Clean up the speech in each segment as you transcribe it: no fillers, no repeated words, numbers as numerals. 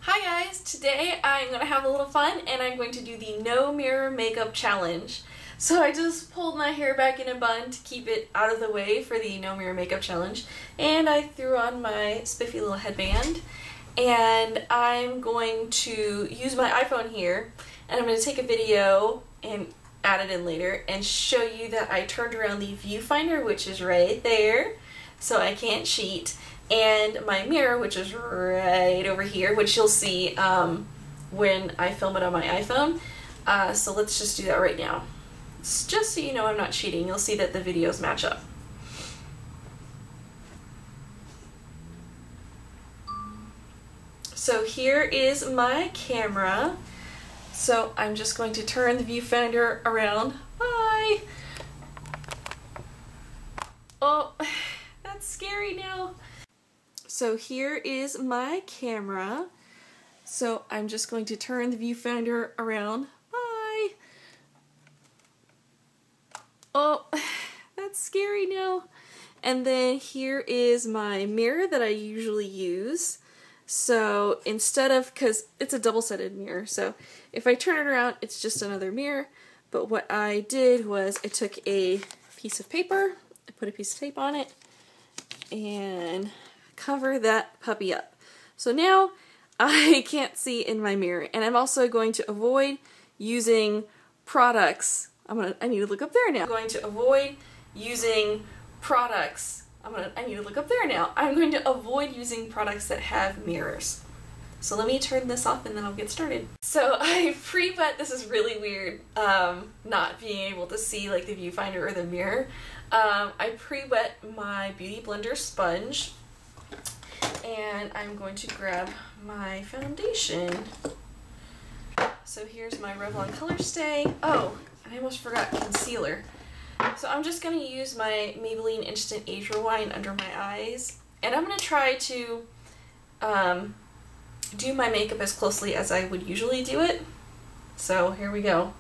Hi guys, today I'm going to have a little fun and I'm going to do the no mirror makeup challenge. So I just pulled my hair back in a bun to keep it out of the way for the no mirror makeup challenge, and I threw on my spiffy little headband, and I'm going to use my iPhone here and I'm going to take a video and add it in later and show you that I turned around the viewfinder, which is right there, so I can't cheat, and my mirror, which is right over here, which you'll see when I film it on my iPhone. So let's just do that right now. Just so you know I'm not cheating, you'll see that the videos match up. So here is my camera. So I'm just going to turn the viewfinder around. Bye! Oh, that's scary now. So here is my camera. So I'm just going to turn the viewfinder around. Bye! Oh, that's scary now. And then here is my mirror that I usually use. So instead of, because it's a double-sided mirror, so if I turn it around, it's just another mirror. But what I did was I took a piece of paper, I put a piece of tape on it, and cover that puppy up. So now I can't see in my mirror, and I'm also going to avoid using products. I need to look up there now. I'm going to avoid using products. I need to look up there now. I'm going to avoid using products that have mirrors. So let me turn this off and then I'll get started. So I pre-wet, this is really weird, not being able to see like the viewfinder or the mirror. I pre-wet my Beauty Blender sponge, and I'm going to grab my foundation. So here's my Revlon Colorstay. Oh, I almost forgot concealer. So I'm just going to use my Maybelline Instant Age Rewind under my eyes, and I'm going to try to do my makeup as closely as I would usually do it. So here we go.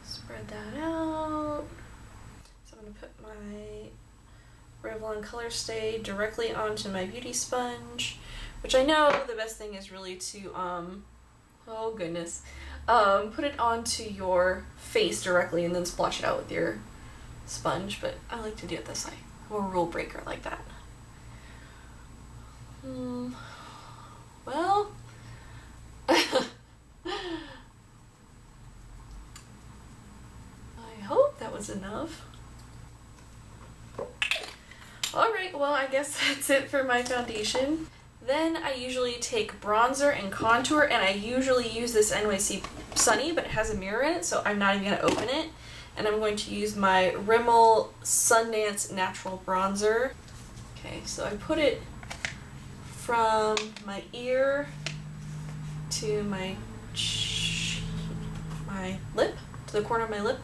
Spread that out. So I'm going to put my Revlon Colorstay directly onto my beauty sponge, which I know the best thing is really to, oh goodness, put it onto your face directly and then splash it out with your sponge, but I like to do it this way. I'm a rule breaker like that. Well, I hope that was enough. Alright, well I guess that's it for my foundation. Then I usually take bronzer and contour, and I usually use this NYC Sunny, but it has a mirror in it, so I'm not even going to open it. And I'm going to use my Rimmel Sundance Natural Bronzer. Okay, so I put it from my ear to my lip, to the corner of my lip.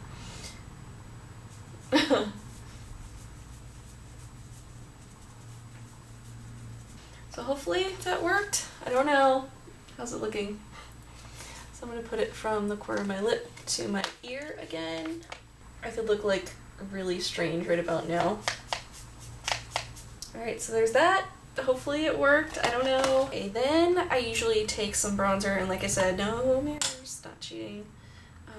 So hopefully that worked. I don't know. How's it looking? So I'm going to put it from the corner of my lip to my ear again. I could look like really strange right about now. Alright, so there's that. Hopefully it worked. I don't know. Okay, then I usually take some bronzer, and like I said, no mirrors, not cheating.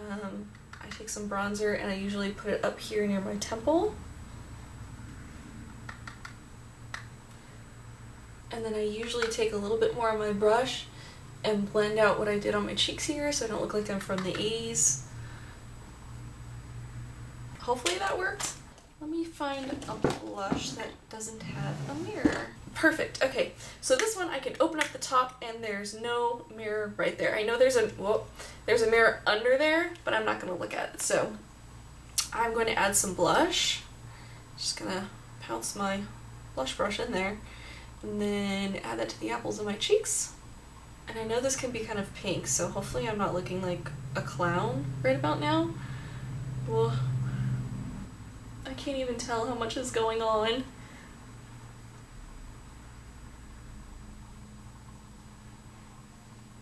I take some bronzer and I usually put it up here near my temple. And then I usually take a little bit more on my brush and blend out what I did on my cheeks here so I don't look like I'm from the 80s. Hopefully that works. Let me find a blush that doesn't have a mirror. Perfect. Okay, so this one I can open up the top and there's no mirror right there. I know there's a mirror under there, but I'm not going to look at it. So I'm going to add some blush. Just going to pounce my blush brush in there. And then add that to the apples of my cheeks. And I know this can be kind of pink, so hopefully I'm not looking like a clown right about now. Well, I can't even tell how much is going on.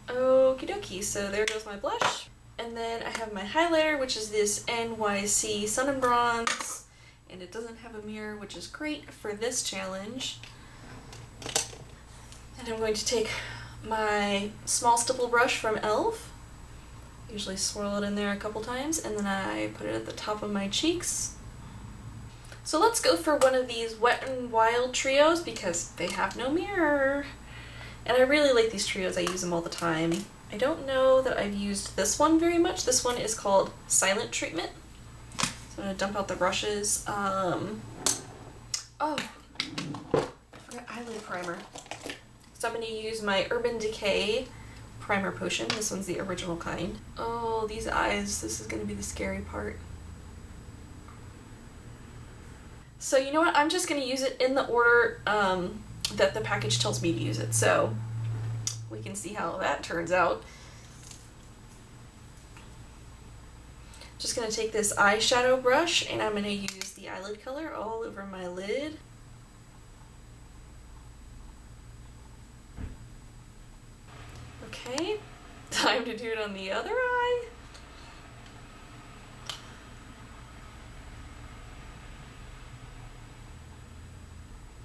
Okie dokie, so there goes my blush. And then I have my highlighter, which is this NYC Sun and Bronze. and it doesn't have a mirror, which is great for this challenge. And I'm going to take my small stipple brush from e.l.f. Usually swirl it in there a couple times, and then I put it at the top of my cheeks. So let's go for one of these Wet n Wild trios because they have no mirror. And I really like these trios, I use them all the time. I don't know that I've used this one very much. This one is called Silent Treatment. So I'm going to dump out the brushes. Oh, I forgot eyelid primer. So I'm going to use my Urban Decay primer potion. This one's the original kind. Oh, these eyes, this is going to be the scary part. So you know what, I'm just going to use it in the order that the package tells me to use it, so we can see how that turns out. Just going to take this eyeshadow brush and I'm going to use the eyelid color all over my lid. Okay, time to do it on the other eye.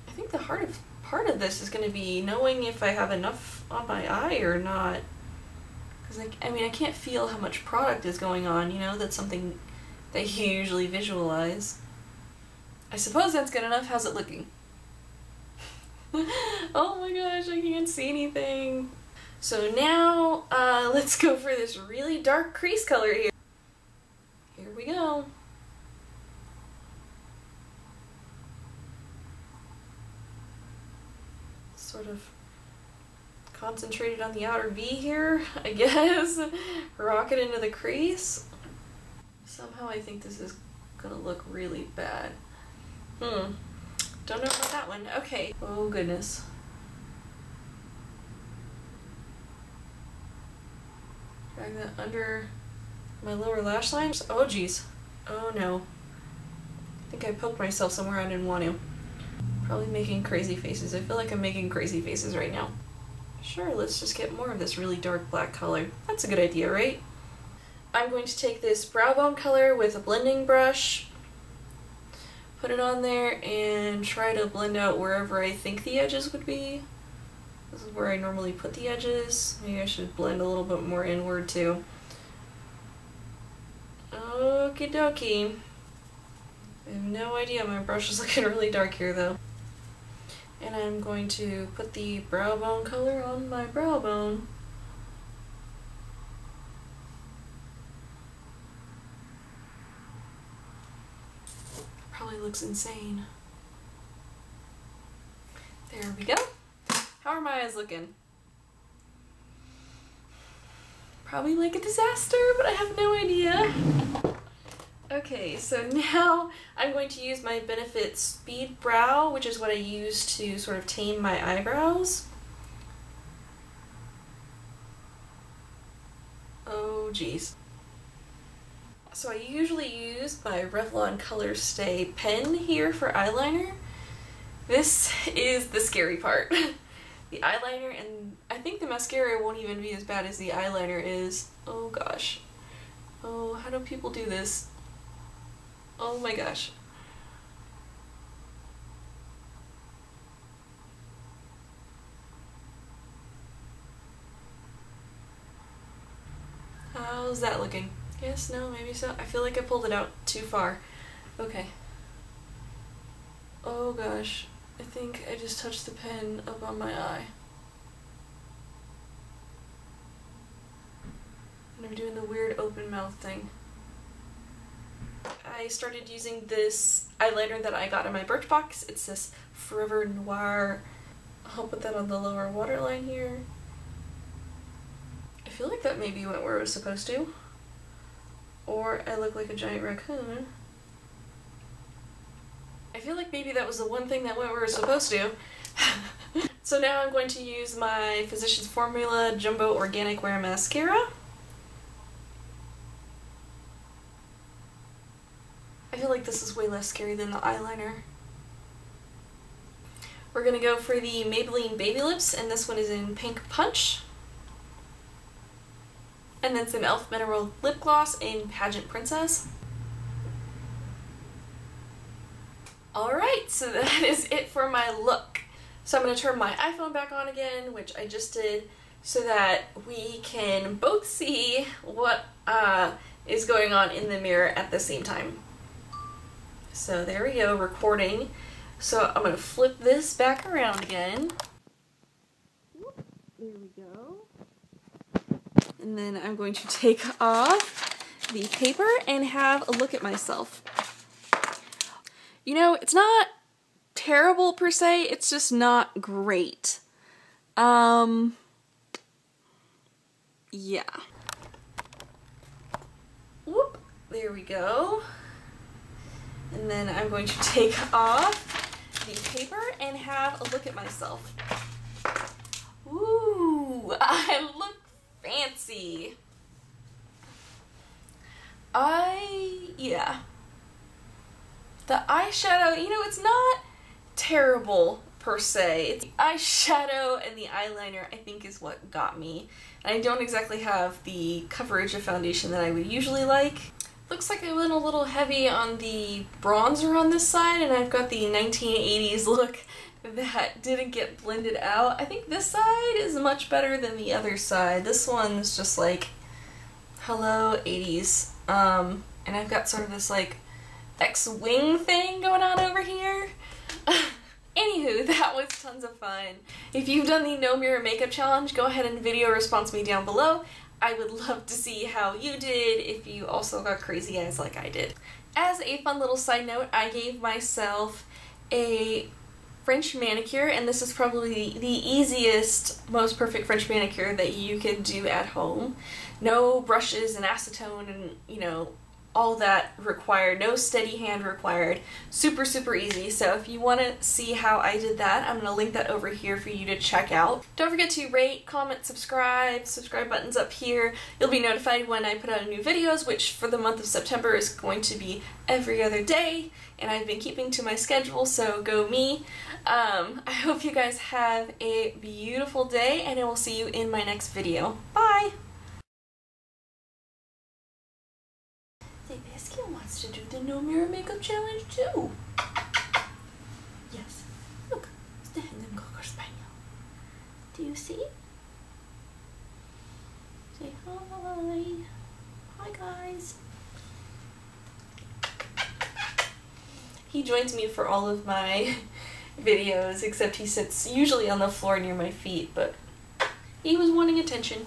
I think the hard part of this is going to be knowing if I have enough on my eye or not. Because I mean, I can't feel how much product is going on, you know? That's something that you usually visualize. I suppose that's good enough. How's it looking? Oh my gosh, I can't see anything. So now, let's go for this really dark crease color here. Here we go. Sort of concentrated on the outer V here, I guess. Rock it into the crease. Somehow I think this is gonna look really bad. Don't know about that one. Okay. Oh goodness. Drag that under my lower lash line. Oh geez. Oh no. I think I poked myself somewhere I didn't want to. Probably making crazy faces. I feel like I'm making crazy faces right now. Sure, let's just get more of this really dark black color. That's a good idea, right? I'm going to take this brow bone color with a blending brush, put it on there, and try to blend out wherever I think the edges would be. This is where I normally put the edges. Maybe I should blend a little bit more inward too. Okie dokie. I have no idea, my brush is looking really dark here though. And I'm going to put the brow bone color on my brow bone. Probably looks insane. There we go. How are my eyes looking? Probably like a disaster, but I have no idea. Okay, so now I'm going to use my Benefit Speed Brow, which is what I use to sort of tame my eyebrows. Oh geez. So I usually use my Revlon Colorstay pen here for eyeliner. This is the scary part. The eyeliner, and I think the mascara won't even be as bad as the eyeliner is. Oh gosh. Oh, how do people do this? Oh my gosh. How's that looking? Yes, no, maybe so. I feel like I pulled it out too far. Okay. Oh gosh. I think I just touched the pen up on my eye. And I'm doing the weird open mouth thing. I started using this eyeliner that I got in my Birchbox. It's this Forever Noir. I'll put that on the lower waterline here. I feel like that maybe went where it was supposed to. Or I look like a giant raccoon. I feel like maybe that was the one thing that went where it was supposed to. So now I'm going to use my Physicians Formula Jumbo Organic Wear Mascara. I feel like this is way less scary than the eyeliner. We're gonna go for the Maybelline Baby Lips, and this one is in Pink Punch. And then some e.l.f. Mineral Lip Gloss in Pageant Princess. Alright, so that is it for my look. So I'm going to turn my iPhone back on again, which I just did, so that we can both see what is going on in the mirror at the same time. So there we go, recording. So I'm going to flip this back around again. There we go. And then I'm going to take off the paper and have a look at myself. You know, it's not terrible per se, it's just not great. Yeah. Whoop, there we go. And then I'm going to take off the paper and have a look at myself. Ooh, I look fancy. Yeah. The eyeshadow, you know, it's not terrible per se. It's the eyeshadow and the eyeliner, I think, is what got me. And I don't exactly have the coverage of foundation that I would usually like. Looks like I went a little heavy on the bronzer on this side, and I've got the 1980s look that didn't get blended out. I think this side is much better than the other side. This one's just like, hello 80s. And I've got sort of this like X-wing thing going on over here. Anywho, that was tons of fun. If you've done the no mirror makeup challenge, go ahead and video response me down below. I would love to see how you did, if you also got crazy eyes like I did. As a fun little side note, I gave myself a French manicure, and this is probably the easiest, most perfect French manicure that you could do at home. No brushes and acetone and, you know, all that required, no steady hand required. Super, super easy. So if you want to see how I did that, I'm going to link that over here for you to check out. Don't forget to rate, comment, subscribe. Subscribe button's up here. You'll be notified when I put out new videos, which for the month of September is going to be every other day. And I've been keeping to my schedule, so go me. I hope you guys have a beautiful day, and I will see you in my next video. Bye! Biscuit wants to do the no mirror makeup challenge too. Yes. Look, it's the Hen Cocker Spaniel. Do you see? Say hi. Hi guys. He joins me for all of my videos, except he sits usually on the floor near my feet, but he was wanting attention.